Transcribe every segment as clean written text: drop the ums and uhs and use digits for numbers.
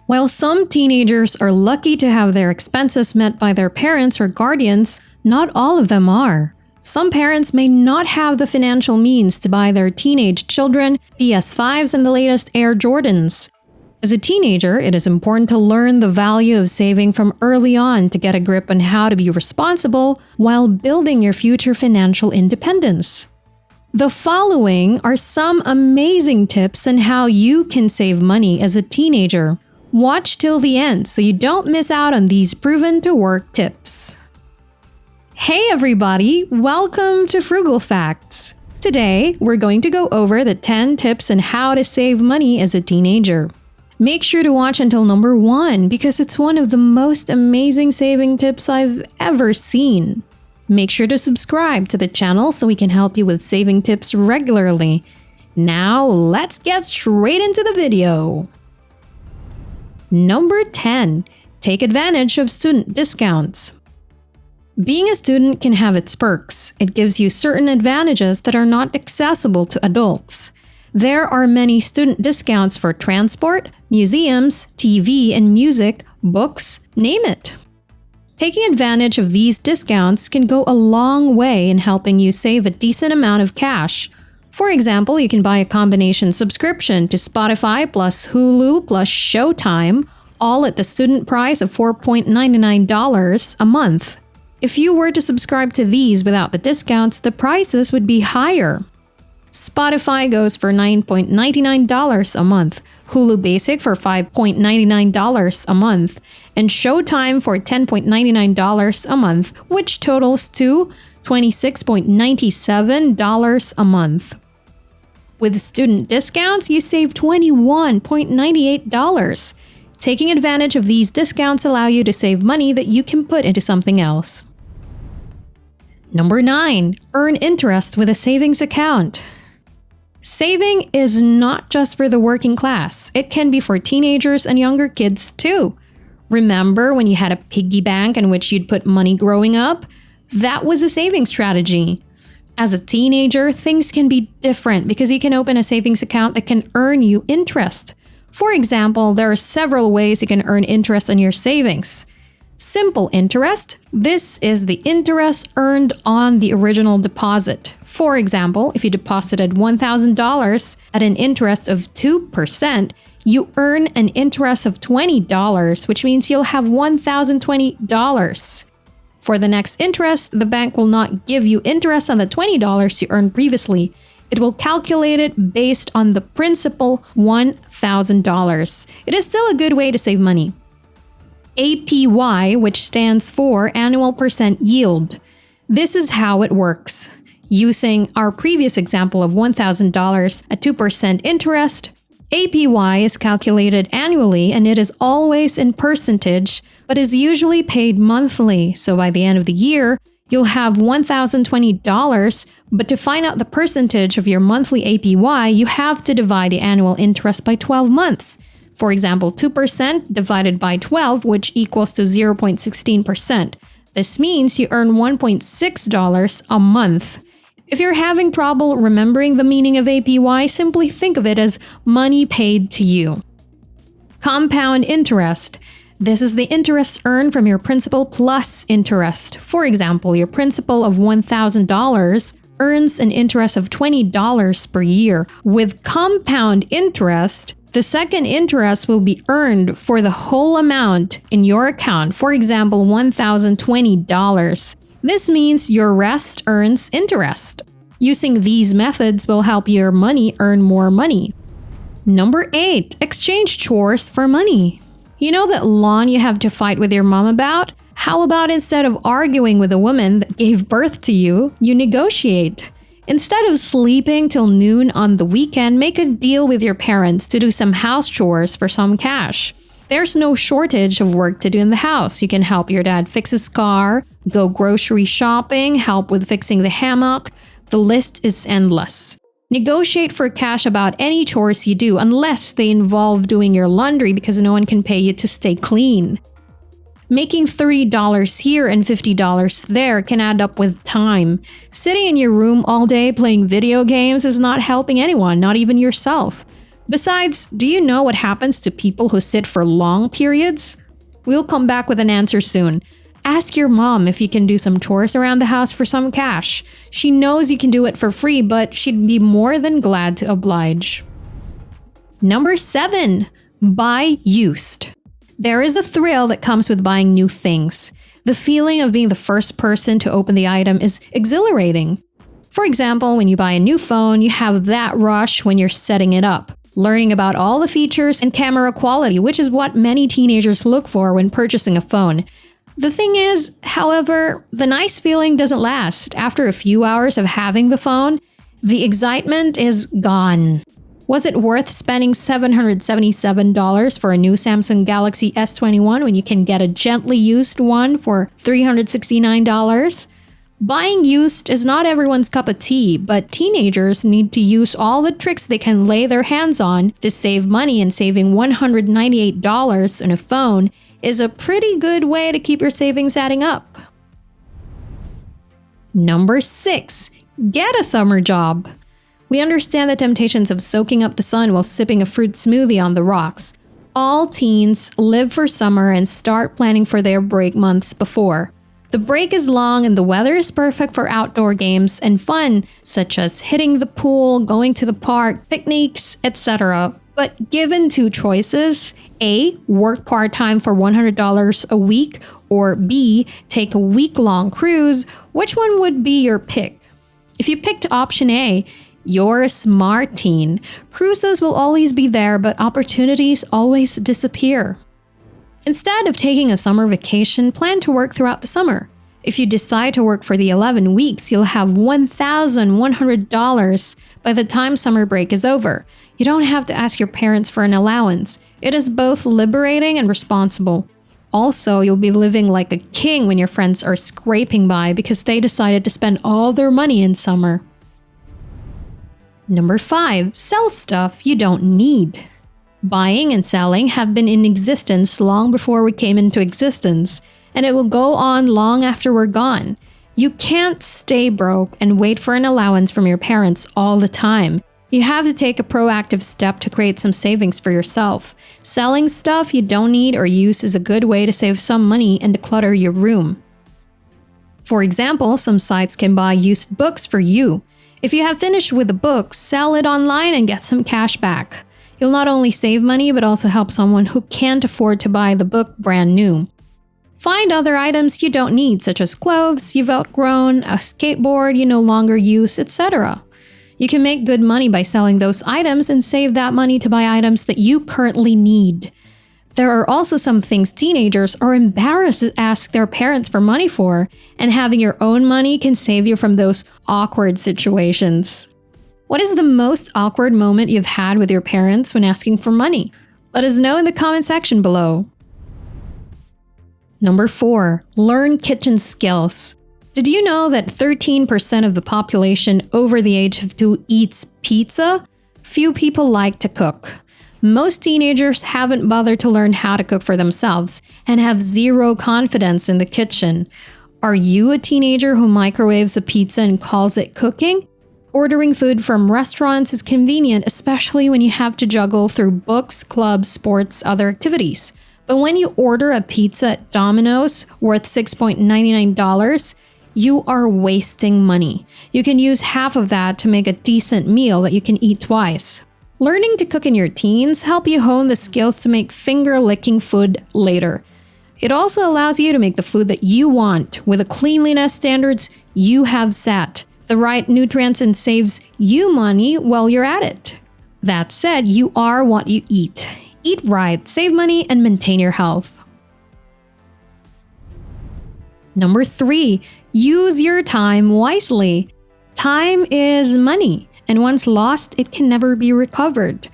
While some teenagers are lucky to have their expenses met by their parents or guardians, not all of them are. Some parents may not have the financial means to buy their teenage children PS5s and the latest Air Jordans. As a teenager, it is important to learn the value of saving from early on to get a grip on how to be responsible while building your future financial independence. The following are some amazing tips on how you can save money as a teenager. Watch till the end so you don't miss out on these proven to work tips. Hey everybody, welcome to Frugal Facts. Today, we're going to go over the 10 tips on how to save money as a teenager. Make sure to watch until number 1 because it's one of the most amazing saving tips I've ever seen. Make sure to subscribe to the channel so we can help you with saving tips regularly. Now, let's get straight into the video. Number 10. Take advantage of student discounts. Being a student can have its perks. It gives you certain advantages that are not accessible to adults. There are many student discounts for transport, museums, TV and music, books, name it. Taking advantage of these discounts can go a long way in helping you save a decent amount of cash. For example, you can buy a combination subscription to Spotify plus Hulu plus Showtime, all at the student price of $4.99 a month. If you were to subscribe to these without the discounts, the prices would be higher. Spotify goes for $9.99 a month, Hulu Basic for $5.99 a month, and Showtime for $10.99 a month, which totals to $26.97 a month. With student discounts, you save $21.98. Taking advantage of these discounts allow you to save money that you can put into something else. Number 9. Earn interest with a savings account. Saving is not just for the working class. It can be for teenagers and younger kids too. Remember when you had a piggy bank in which you'd put money growing up? That was a saving strategy. As a teenager, things can be different because you can open a savings account that can earn you interest. For example, there are several ways you can earn interest on your savings. Simple interest. This is the interest earned on the original deposit. For example, if you deposited $1,000 at an interest of 2%, you earn an interest of $20, which means you'll have $1,020. For the next interest, the bank will not give you interest on the $20 you earned previously. It will calculate it based on the principal $1,000. It is still a good way to save money. APY, which stands for annual percent yield. This is how it works. Using our previous example of $1,000 at 2% interest, APY is calculated annually and it is always in percentage, but is usually paid monthly. So by the end of the year, you'll have $1,020, but to find out the percentage of your monthly APY, you have to divide the annual interest by 12 months. For example, 2% divided by 12, which equals to 0.16%. This means you earn $1.6 a month. If you're having trouble remembering the meaning of APY, simply think of it as money paid to you. Compound interest. This is the interest earned from your principal plus interest. For example, your principal of $1,000 earns an interest of $20 per year. With compound interest, the second interest will be earned for the whole amount in your account. For example, $1,020. This means your rest earns interest. Using these methods will help your money earn more money. Number 8. Exchange chores for money. You know that lawn you have to fight with your mom about? How about instead of arguing with the woman that gave birth to you, you negotiate? Instead of sleeping till noon on the weekend, make a deal with your parents to do some house chores for some cash. There's no shortage of work to do in the house. You can help your dad fix his car, go grocery shopping, help with fixing the hammock. The list is endless. Negotiate for cash about any chores you do unless they involve doing your laundry because no one can pay you to stay clean. Making $30 here and $50 there can add up with time. Sitting in your room all day playing video games is not helping anyone, not even yourself. Besides, do you know what happens to people who sit for long periods? We'll come back with an answer soon. Ask your mom if you can do some chores around the house for some cash. She knows you can do it for free, but she'd be more than glad to oblige. Number 7. Buy used. There is a thrill that comes with buying new things. The feeling of being the first person to open the item is exhilarating. For example, when you buy a new phone, you have that rush when you're setting it up, learning about all the features and camera quality, which is what many teenagers look for when purchasing a phone. The thing is, however, the nice feeling doesn't last. After a few hours of having the phone, the excitement is gone. Was it worth spending $777 for a new Samsung Galaxy S21 when you can get a gently used one for $369? Buying used is not everyone's cup of tea, but teenagers need to use all the tricks they can lay their hands on to save money, and saving $198 on a phone is a pretty good way to keep your savings adding up. Number 6. Get a summer job. We understand the temptations of soaking up the sun while sipping a fruit smoothie on the rocks. All teens live for summer and start planning for their break months before. The break is long and the weather is perfect for outdoor games and fun, such as hitting the pool, going to the park, picnics, etc. But given two choices, A, work part-time for $100 a week, or B, take a week-long cruise, which one would be your pick? If you picked option A, you're a smart teen. Cruises will always be there, but opportunities always disappear. Instead of taking a summer vacation, plan to work throughout the summer. If you decide to work for the 11 weeks, you'll have $1,100 by the time summer break is over. You don't have to ask your parents for an allowance. It is both liberating and responsible. Also, you'll be living like a king when your friends are scraping by because they decided to spend all their money in summer. Number 5. Sell stuff you don't need. Buying and selling have been in existence long before we came into existence, and it will go on long after we're gone. You can't stay broke and wait for an allowance from your parents all the time. You have to take a proactive step to create some savings for yourself. Selling stuff you don't need or use is a good way to save some money and declutter your room. For example, some sites can buy used books for you. If you have finished with a book, sell it online and get some cash back. You'll not only save money, but also help someone who can't afford to buy the book brand new. Find other items you don't need, such as clothes you've outgrown, a skateboard you no longer use, etc. You can make good money by selling those items and save that money to buy items that you currently need. There are also some things teenagers are embarrassed to ask their parents for money for, and having your own money can save you from those awkward situations. What is the most awkward moment you've had with your parents when asking for money? Let us know in the comment section below. Number 4. Learn kitchen skills. Did you know that 13% of the population over the age of 2 eats pizza? Few people like to cook. Most teenagers haven't bothered to learn how to cook for themselves and have zero confidence in the kitchen. Are you a teenager who microwaves a pizza and calls it cooking? Ordering food from restaurants is convenient, especially when you have to juggle through books, clubs, sports, other activities. But when you order a pizza at Domino's worth $6.99, you are wasting money. You can use half of that to make a decent meal that you can eat twice. Learning to cook in your teens help you hone the skills to make finger-licking food later. It also allows you to make the food that you want with the cleanliness standards you have set, the right nutrients, and saves you money while you're at it. That said, you are what you eat. Eat right, save money, and maintain your health. Number 3. Use your time wisely. Time is money, and once lost, it can never be recovered.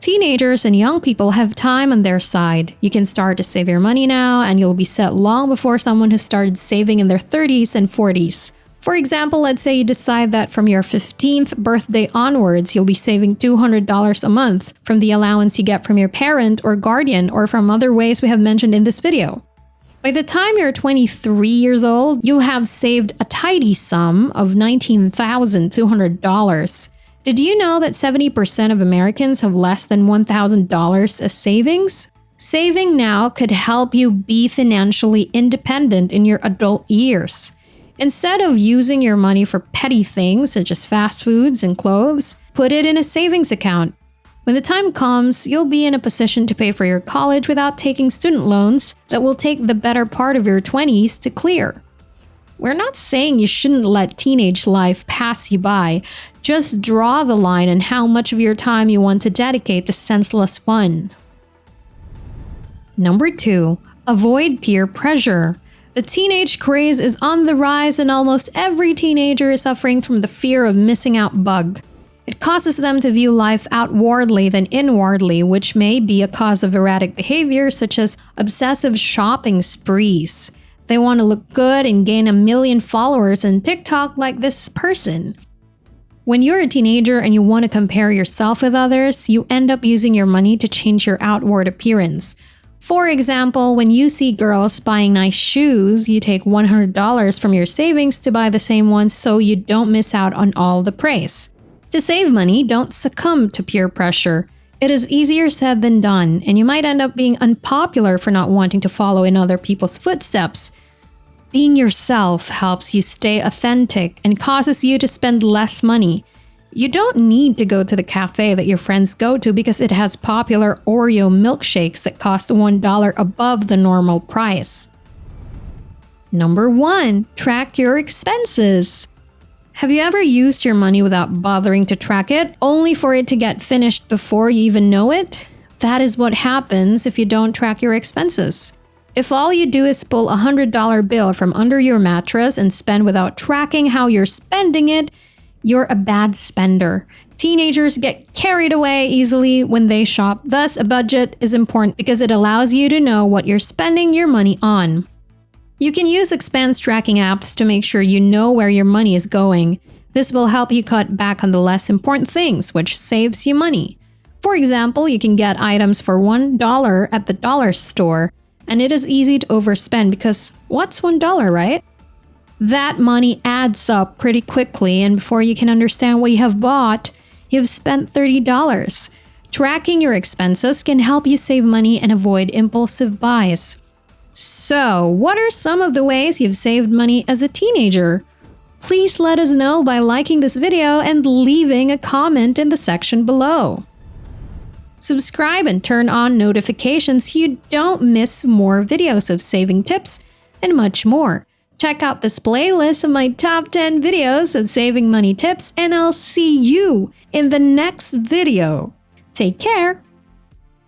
Teenagers and young people have time on their side. You can start to save your money now, and you'll be set long before someone who started saving in their 30s and 40s. For example, let's say you decide that from your 15th birthday onwards, you'll be saving $200 a month from the allowance you get from your parent or guardian, or from other ways we have mentioned in this video. By the time you're 23 years old, you'll have saved a tidy sum of $19,200. Did you know that 70% of Americans have less than $1,000 as savings? Saving now could help you be financially independent in your adult years. Instead of using your money for petty things such as fast foods and clothes, put it in a savings account. When the time comes, you'll be in a position to pay for your college without taking student loans that will take the better part of your 20s to clear. We're not saying you shouldn't let teenage life pass you by. Just draw the line on how much of your time you want to dedicate to senseless fun. Number 2. Avoid peer pressure. The teenage craze is on the rise and almost every teenager is suffering from the fear of missing out bug. It causes them to view life outwardly than inwardly, which may be a cause of erratic behavior such as obsessive shopping sprees. They want to look good and gain 1 million followers on TikTok like this person. When you're a teenager and you want to compare yourself with others, you end up using your money to change your outward appearance. For example, when you see girls buying nice shoes, you take $100 from your savings to buy the same ones so you don't miss out on all the praise. To save money, don't succumb to peer pressure. It is easier said than done, and you might end up being unpopular for not wanting to follow in other people's footsteps. Being yourself helps you stay authentic and causes you to spend less money. You don't need to go to the cafe that your friends go to because it has popular Oreo milkshakes that cost $1 above the normal price. Number 1. Track your expenses. Have you ever used your money without bothering to track it, only for it to get finished before you even know it? That is what happens if you don't track your expenses. If all you do is pull a $100 bill from under your mattress and spend without tracking how you're spending it, you're a bad spender. Teenagers get carried away easily when they shop. Thus, a budget is important because it allows you to know what you're spending your money on. You can use expense tracking apps to make sure you know where your money is going. This will help you cut back on the less important things, which saves you money. For example, you can get items for $1 at the dollar store, and it is easy to overspend because what's $1, right? That money adds up pretty quickly, and before you can understand what you have bought, you've spent $30. Tracking your expenses can help you save money and avoid impulsive buys. So, what are some of the ways you've saved money as a teenager? Please let us know by liking this video and leaving a comment in the section below. Subscribe and turn on notifications so you don't miss more videos of saving tips and much more. Check out this playlist of my top 10 videos of saving money tips, and I'll see you in the next video. Take care!